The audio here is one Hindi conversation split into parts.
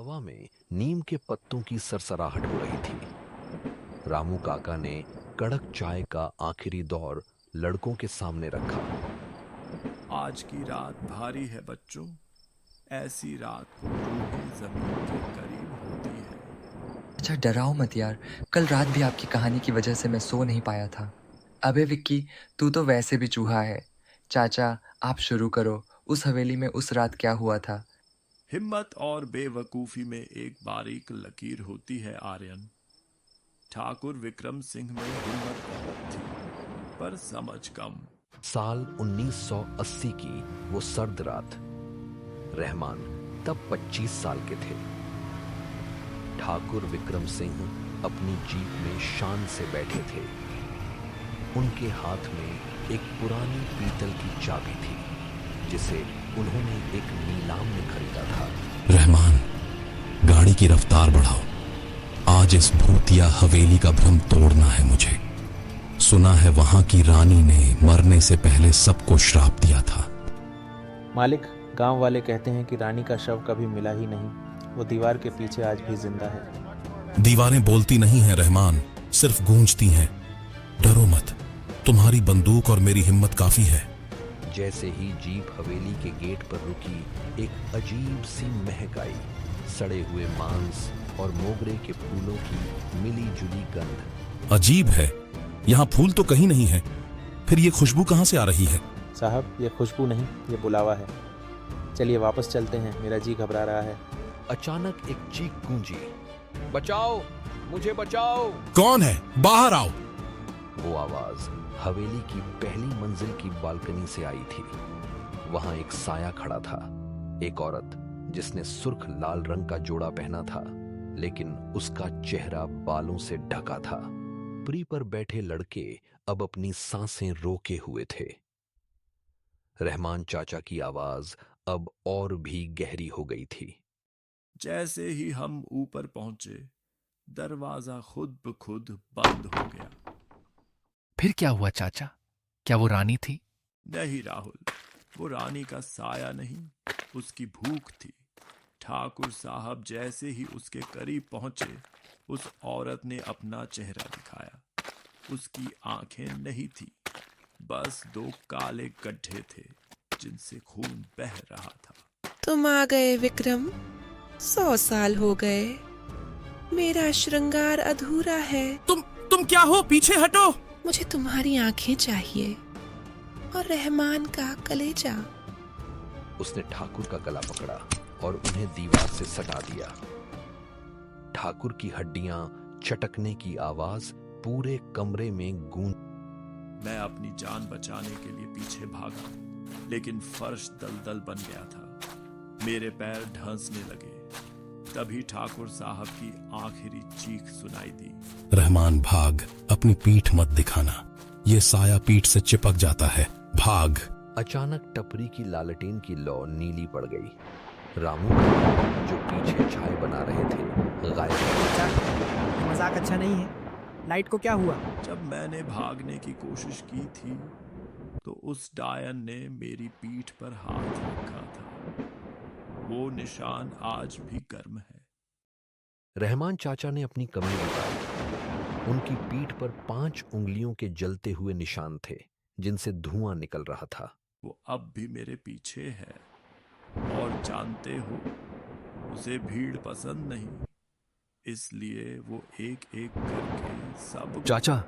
हवा में नीम के पत्तों की सरसराहट हो रही थी। रामू काका ने कड़क चाय का आखिरी दौर लड़कों के सामने रखा। आज की रात भारी है बच्चों। ऐसी रात को रूहें जमीन के करीब होती है। अच्छा डराओ मत यार। कल रात भी आपकी कहानी की वजह से मैं सो नहीं पाया था। अबे विक्की, तू तो वैसे भी चूहा है। चाचा, आप शुरू करो। उस हवेली में उस रात क्या हुआ था? हिम्मत और बेवकूफी में एक बारीक लकीर होती है आर्यन। ठाकुर विक्रम सिंह में हिम्मत बहुत थी, पर समझ कम। साल 1980 की वो सर्द रात। रहमान तब 25 साल के थे। ठाकुर विक्रम सिंह अपनी जीप में शान से बैठे थे। उनके हाथ में एक पुरानी पीतल की चाबी थी, जिसे उन्होंने एक नीलाम में खरीदा था। रहमान, गाड़ी की रफ्तार बढ़ाओ। आज इस भूतिया हवेली का भ्रम तोड़ना है मुझे। सुना है वहां की रानी ने मरने से पहले सबको श्राप दिया था। मालिक, गांव वाले कहते हैं कि रानी का शव कभी मिला ही नहीं। वो दीवार के पीछे आज भी जिंदा है। दीवारें बोलती नहीं हैं रहमान, सिर्फ गूंजती हैं। डरो मत, तुम्हारी बंदूक और मेरी हिम्मत काफी है। जैसे ही जीप हवेली के गेट पर रुकी, एक अजीब सी महक आई। सड़े हुए मांस और मोगरे के फूलों की मिली जुली गंध। अजीब है, यहाँ फूल तो कहीं नहीं है, फिर ये खुशबू कहां से आ रही है? साहब, ये खुशबू नहीं, ये बुलावा है। चलिए वापस चलते हैं, मेरा जी घबरा रहा है। अचानक एक चीख गूंजी, बचाओ, मुझे बचाओ। कौन है? बाहर आओ। वो आवाज हवेली की पहली मंजिल की बालकनी से आई थी। वहां एक साया खड़ा था, एक औरत जिसने सुर्ख लाल रंग का जोड़ा पहना था, लेकिन उसका चेहरा बालों से ढका था। परी पर बैठे लड़के अब अपनी सांसें रोके हुए थे। रहमान चाचा की आवाज अब और भी गहरी हो गई थी। जैसे ही हम ऊपर पहुंचे, दरवाजा खुद ब खुद बंद हो गया। फिर क्या हुआ चाचा? क्या वो रानी थी? नहीं राहुल, वो रानी का साया नहीं, उसकी भूख थी। ठाकुर साहब जैसे ही उसके करीब पहुंचे, उस औरत ने अपना चेहरा दिखाया। उसकी आंखें नहीं थी, बस दो काले गड्ढे थे जिनसे खून बह रहा था। तुम आ गए विक्रम। 100 साल हो गए। मेरा श्रृंगार अधूरा है। तुम क्या हो? पीछे हटो। मुझे तुम्हारी आंखें चाहिए और रहमान का कलेजा। उसने ठाकुर का गला पकड़ा और उन्हें दीवार से सटा दिया। ठाकुर की हड्डियां चटकने की आवाज पूरे कमरे में गूंज। मैं अपनी जान बचाने के लिए पीछे भागा, लेकिन फर्श दलदल बन गया था। मेरे पैर ढंसने लगे। तभी ठाकुर साहब की आखिरी चीख सुनाई दी। रहमान भाग, अपनी पीठ मत दिखाना। ये साया पीठ से चिपक जाता है। भाग। अचानक टपरी की लालटेन की लौ नीली पड़ गई। रामू काका, जो पीछे छाए बना रहे थे, गायब हो गए। मजाक अच्छा नहीं है। लाइट को क्या हुआ? जब मैंने भागने की कोशिश की थी, तो उस डायन ने मेरी पीठ पर हाथ रखा था। वो निशान आज भी गर्म है। रहमान चाचा ने अपनी कमी बताई। उनकी पीठ पर 5 उंगलियों के जलते हुए निशान थे, जिनसे धुआं निकल रहा था। वो अब भी मेरे पीछे है, और जानते हो, उसे भीड़ पसंद नहीं, इसलिए वो एक एक करके सब। चाचा,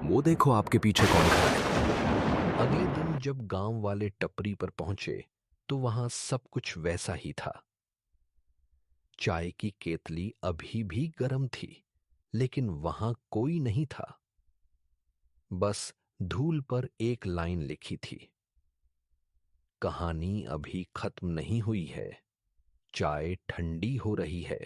वो देखो आपके पीछे कौन खड़ा है। अगले दिन जब गांव वाले टपरी पर पहुंचे, तो वहां सब कुछ वैसा ही था। चाय की केतली अभी भी गर्म थी, लेकिन वहां कोई नहीं था। बस धूल पर एक लाइन लिखी थी, कहानी अभी खत्म नहीं हुई है, चाय ठंडी हो रही है।